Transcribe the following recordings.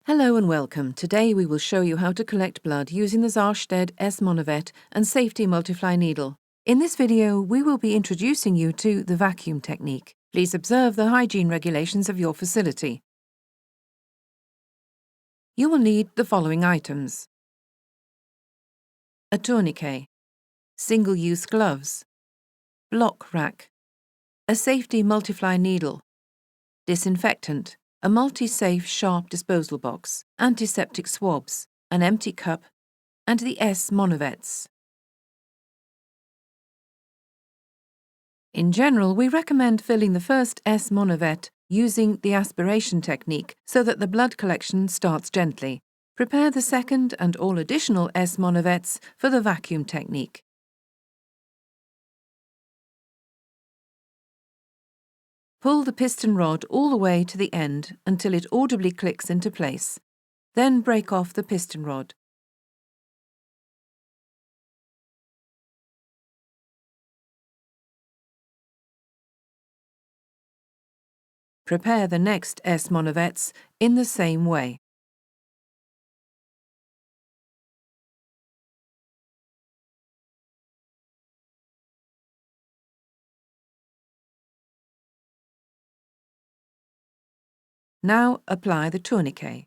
Hello and welcome. Today we will show you how to collect blood using the SARSTEDT S-Monovette and Safety-Multifly Needle. In this video, we will be introducing you to the vacuum technique. Please observe the hygiene regulations of your facility. You will need the following items: a tourniquet, single-use gloves, block rack, a Safety-Multifly Needle, disinfectant, a multi-safe sharp disposal box, antiseptic swabs, an empty cup, and the S-Monovettes. In general, we recommend filling the first S-Monovette using the aspiration technique so that the blood collection starts gently. Prepare the second and all additional S-Monovettes for the vacuum technique. Pull the piston rod all the way to the end until it audibly clicks into place. Then break off the piston rod. Prepare the next S-Monovettes in the same way. Now apply the tourniquet.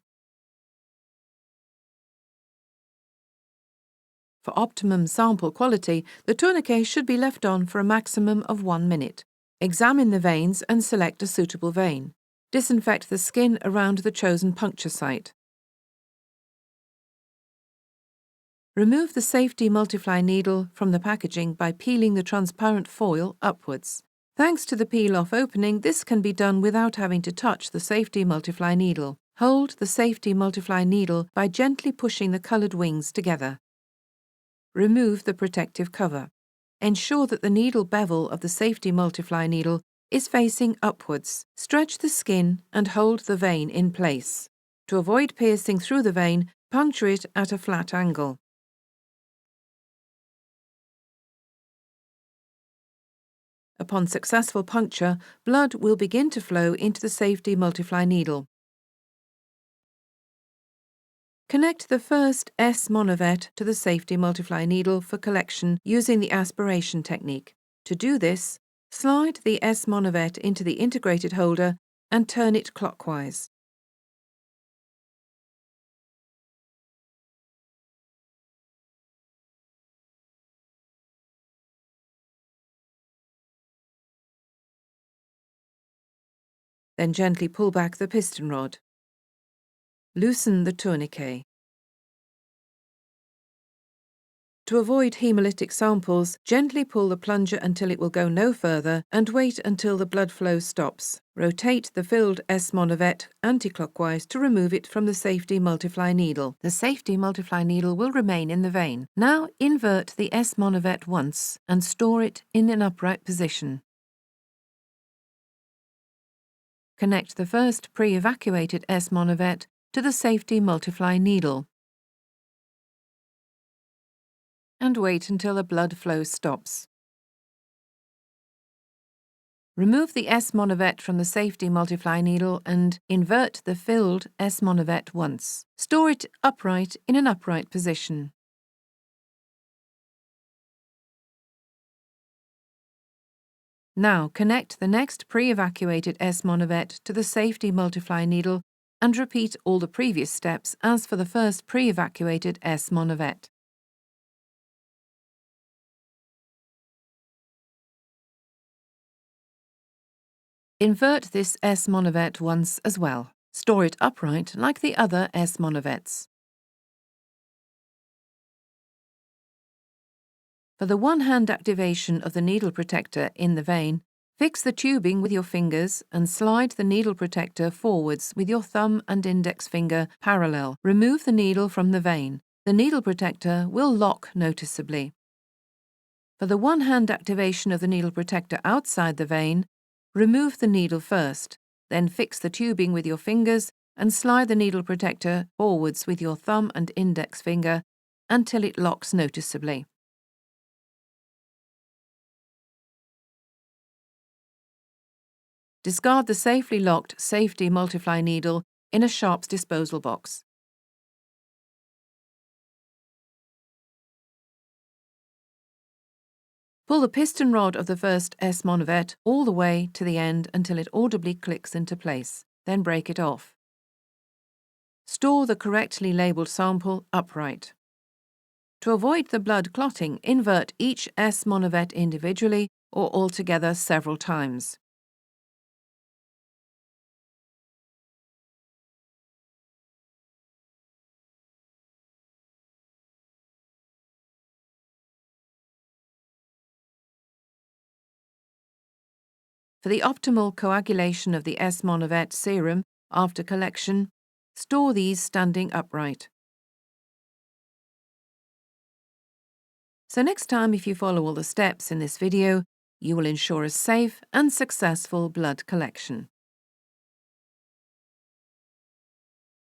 For optimum sample quality, the tourniquet should be left on for a maximum of 1 minute. Examine the veins and select a suitable vein. Disinfect the skin around the chosen puncture site. Remove the Safety-Multifly Needle from the packaging by peeling the transparent foil upwards. Thanks to the peel-off opening, this can be done without having to touch the Safety-Multifly Needle. Hold the Safety-Multifly Needle by gently pushing the coloured wings together. Remove the protective cover. Ensure that the needle bevel of the Safety-Multifly Needle is facing upwards. Stretch the skin and hold the vein in place. To avoid piercing through the vein, puncture it at a flat angle. Upon successful puncture, blood will begin to flow into the Safety-Multifly Needle. Connect the first S-Monovette to the Safety-Multifly Needle for collection using the aspiration technique. To do this, slide the S-Monovette into the integrated holder and turn it clockwise. Then gently pull back the piston rod. Loosen the tourniquet. To avoid hemolytic samples, gently pull the plunger until it will go no further and wait until the blood flow stops. Rotate the filled S-Monovette anti-clockwise to remove it from the Safety-Multifly Needle. The Safety-Multifly Needle will remain in the vein. Now invert the S-Monovette once and store it in an upright position. Connect the first pre-evacuated S-Monovette to the Safety-Multifly Needle and wait until the blood flow stops. Remove the S-Monovette from the Safety-Multifly Needle and invert the filled S-Monovette once. Store it upright in an upright position. Now connect the next pre-evacuated S-Monovette to the Safety-Multifly Needle and repeat all the previous steps as for the first pre-evacuated S-Monovette. Invert this S-Monovette once as well. Store it upright like the other S-Monovettes. For the one-hand activation of the needle protector in the vein, fix the tubing with your fingers and slide the needle protector forwards with your thumb and index finger parallel. Remove the needle from the vein. The needle protector will lock noticeably. For the one-hand activation of the needle protector outside the vein, remove the needle first, then fix the tubing with your fingers and slide the needle protector forwards with your thumb and index finger until it locks noticeably. Discard the safely locked Safety-Multifly Needle in a sharps disposal box. Pull the piston rod of the first S-Monovette all the way to the end until it audibly clicks into place, then break it off. Store the correctly labelled sample upright. To avoid the blood clotting, invert each S-Monovette individually or altogether several times. For the optimal coagulation of the S-Monovette serum after collection, store these standing upright. So next time, if you follow all the steps in this video, you will ensure a safe and successful blood collection.